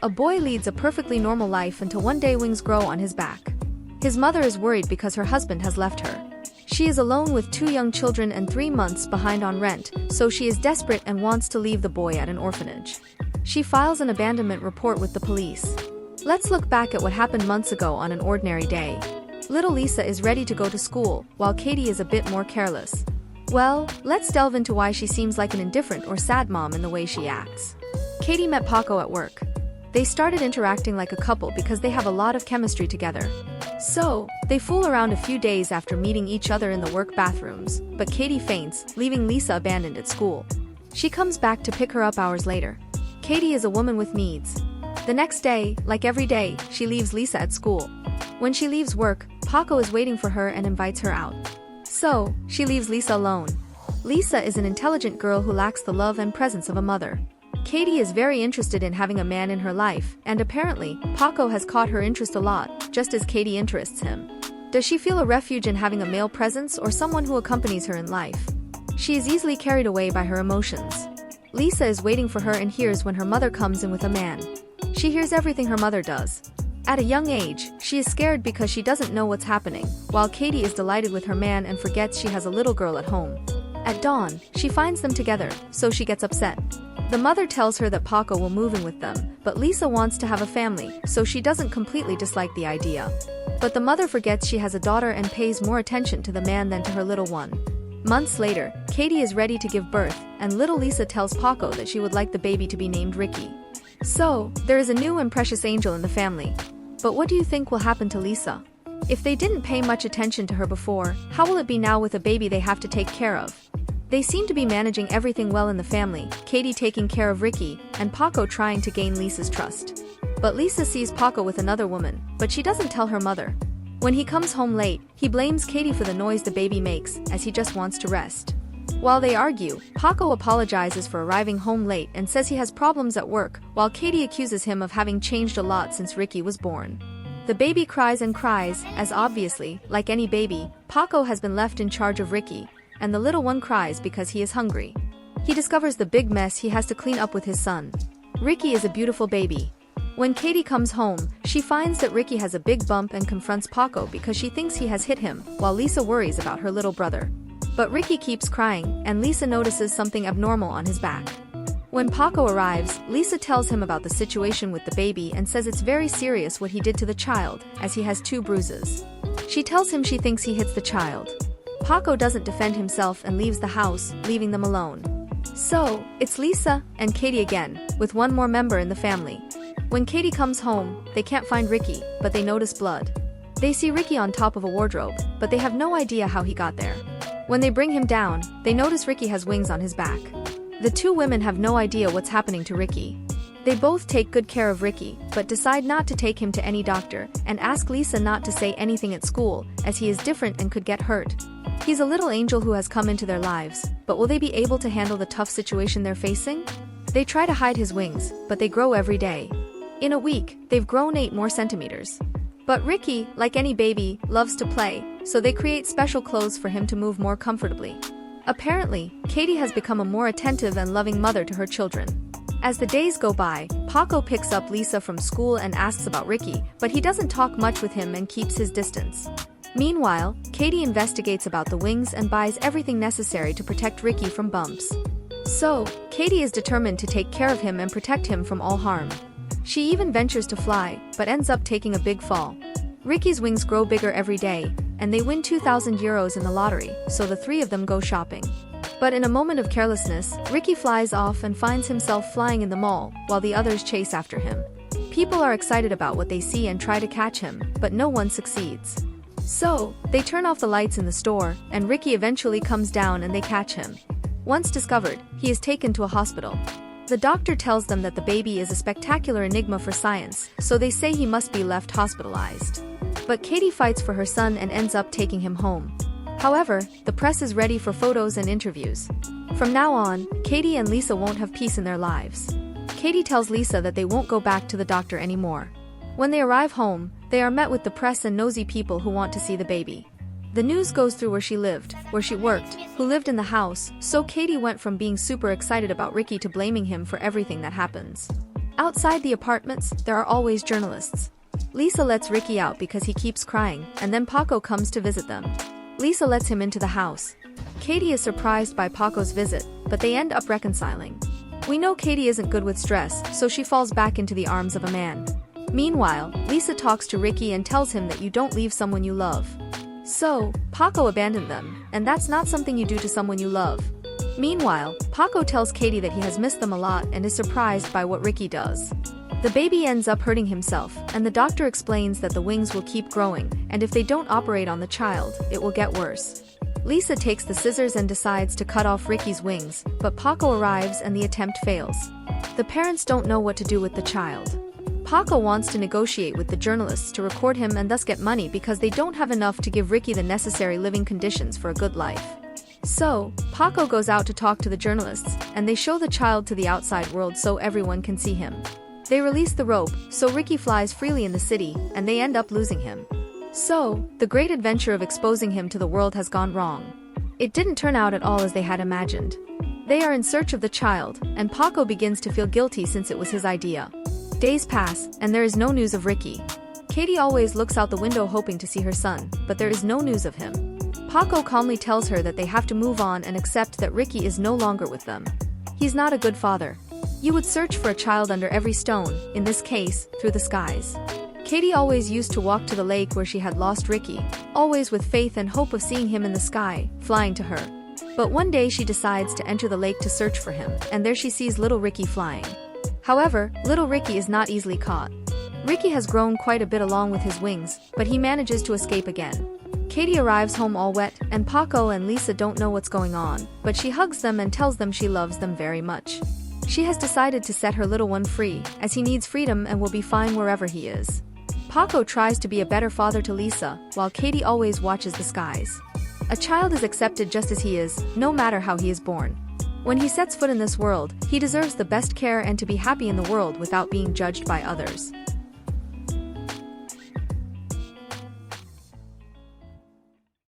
A boy leads a perfectly normal life until one day wings grow on his back. His mother is worried because her husband has left her. She is alone with 2 young children and 3 months behind on rent, so she is desperate and wants to leave the boy at an orphanage. She files an abandonment report with the police. Let's look back at what happened months ago on an ordinary day. Little Lisa is ready to go to school, while Katie is a bit more careless. Well, let's delve into why she seems like an indifferent or sad mom in the way she acts. Katie met Paco at work. They started interacting like a couple because they have a lot of chemistry together. So, they fool around a few days after meeting each other in the work bathrooms, but Katie faints, leaving Lisa abandoned at school. She comes back to pick her up hours later. Katie is a woman with needs. The next day, like every day, she leaves Lisa at school. When she leaves work, Paco is waiting for her and invites her out. So, she leaves Lisa alone. Lisa is an intelligent girl who lacks the love and presence of a mother. Katie is very interested in having a man in her life, and apparently, Paco has caught her interest a lot, just as Katie interests him. Does she feel a refuge in having a male presence or someone who accompanies her in life? She is easily carried away by her emotions. Lisa is waiting for her and hears when her mother comes in with a man. She hears everything her mother does. At a young age, she is scared because she doesn't know what's happening, while Katie is delighted with her man and forgets she has a little girl at home. At dawn, she finds them together, so she gets upset. The mother tells her that Paco will move in with them, but Lisa wants to have a family, so she doesn't completely dislike the idea. But the mother forgets she has a daughter and pays more attention to the man than to her little one. Months later, Katie is ready to give birth, and little Lisa tells Paco that she would like the baby to be named Ricky. So, there is a new and precious angel in the family. But what do you think will happen to Lisa? If they didn't pay much attention to her before, how will it be now with a baby they have to take care of? They seem to be managing everything well in the family, Katie taking care of Ricky, and Paco trying to gain Lisa's trust. But Lisa sees Paco with another woman, but she doesn't tell her mother. When he comes home late, he blames Katie for the noise the baby makes, as he just wants to rest. While they argue, Paco apologizes for arriving home late and says he has problems at work, while Katie accuses him of having changed a lot since Ricky was born. The baby cries and cries, as obviously, like any baby, Paco has been left in charge of Ricky, and the little one cries because he is hungry. He discovers the big mess he has to clean up with his son. Ricky is a beautiful baby. When Katie comes home, she finds that Ricky has a big bump and confronts Paco because she thinks he has hit him, while Lisa worries about her little brother. But Ricky keeps crying, and Lisa notices something abnormal on his back. When Paco arrives, Lisa tells him about the situation with the baby and says it's very serious what he did to the child, as he has 2 bruises. She tells him she thinks he hits the child. Paco doesn't defend himself and leaves the house, leaving them alone. So, it's Lisa and Katie again, with one more member in the family. When Katie comes home, they can't find Ricky, but they notice blood. They see Ricky on top of a wardrobe, but they have no idea how he got there. When they bring him down, they notice Ricky has wings on his back. The 2 women have no idea what's happening to Ricky. They both take good care of Ricky, but decide not to take him to any doctor, and ask Lisa not to say anything at school, as he is different and could get hurt. He's a little angel who has come into their lives, but will they be able to handle the tough situation they're facing? They try to hide his wings, but they grow every day. In a week, they've grown 8 more centimeters. But Ricky, like any baby, loves to play, so they create special clothes for him to move more comfortably. Apparently, Katie has become a more attentive and loving mother to her children. As the days go by, Paco picks up Lisa from school and asks about Ricky, but he doesn't talk much with him and keeps his distance. Meanwhile, Katie investigates about the wings and buys everything necessary to protect Ricky from bumps. So, Katie is determined to take care of him and protect him from all harm. She even ventures to fly, but ends up taking a big fall. Ricky's wings grow bigger every day, and they win €2,000 in the lottery, so the 3 of them go shopping. But in a moment of carelessness, Ricky flies off and finds himself flying in the mall, while the others chase after him. People are excited about what they see and try to catch him, but no one succeeds. So, they turn off the lights in the store, and Ricky eventually comes down and they catch him. Once discovered, he is taken to a hospital. The doctor tells them that the baby is a spectacular enigma for science, so they say he must be left hospitalized. But Katie fights for her son and ends up taking him home. However, the press is ready for photos and interviews. From now on, Katie and Lisa won't have peace in their lives. Katie tells Lisa that they won't go back to the doctor anymore. When they arrive home, they are met with the press and nosy people who want to see the baby. The news goes through where she lived, where she worked, who lived in the house, so Katie went from being super excited about Ricky to blaming him for everything that happens. Outside the apartments, there are always journalists. Lisa lets Ricky out because he keeps crying, and then Paco comes to visit them. Lisa lets him into the house. Katie is surprised by Paco's visit, but they end up reconciling. We know Katie isn't good with stress, so she falls back into the arms of a man. Meanwhile, Lisa talks to Ricky and tells him that you don't leave someone you love. So, Paco abandoned them, and that's not something you do to someone you love. Meanwhile, Paco tells Katie that he has missed them a lot and is surprised by what Ricky does. The baby ends up hurting himself, and the doctor explains that the wings will keep growing, and if they don't operate on the child, it will get worse. Lisa takes the scissors and decides to cut off Ricky's wings, but Paco arrives and the attempt fails. The parents don't know what to do with the child. Paco wants to negotiate with the journalists to record him and thus get money because they don't have enough to give Ricky the necessary living conditions for a good life. So, Paco goes out to talk to the journalists, and they show the child to the outside world so everyone can see him. They release the rope, so Ricky flies freely in the city, and they end up losing him. So, the great adventure of exposing him to the world has gone wrong. It didn't turn out at all as they had imagined. They are in search of the child, and Paco begins to feel guilty since it was his idea. Days pass, and there is no news of Ricky. Katie always looks out the window hoping to see her son, but there is no news of him. Paco calmly tells her that they have to move on and accept that Ricky is no longer with them. He's not a good father. You would search for a child under every stone, in this case, through the skies. Katie always used to walk to the lake where she had lost Ricky, always with faith and hope of seeing him in the sky, flying to her. But one day she decides to enter the lake to search for him, and there she sees little Ricky flying. However, little Ricky is not easily caught. Ricky has grown quite a bit along with his wings, but he manages to escape again. Katie arrives home all wet, and Paco and Lisa don't know what's going on, but she hugs them and tells them she loves them very much. She has decided to set her little one free, as he needs freedom and will be fine wherever he is. Paco tries to be a better father to Lisa, while Katie always watches the skies. A child is accepted just as he is, no matter how he is born. When he sets foot in this world, he deserves the best care and to be happy in the world without being judged by others.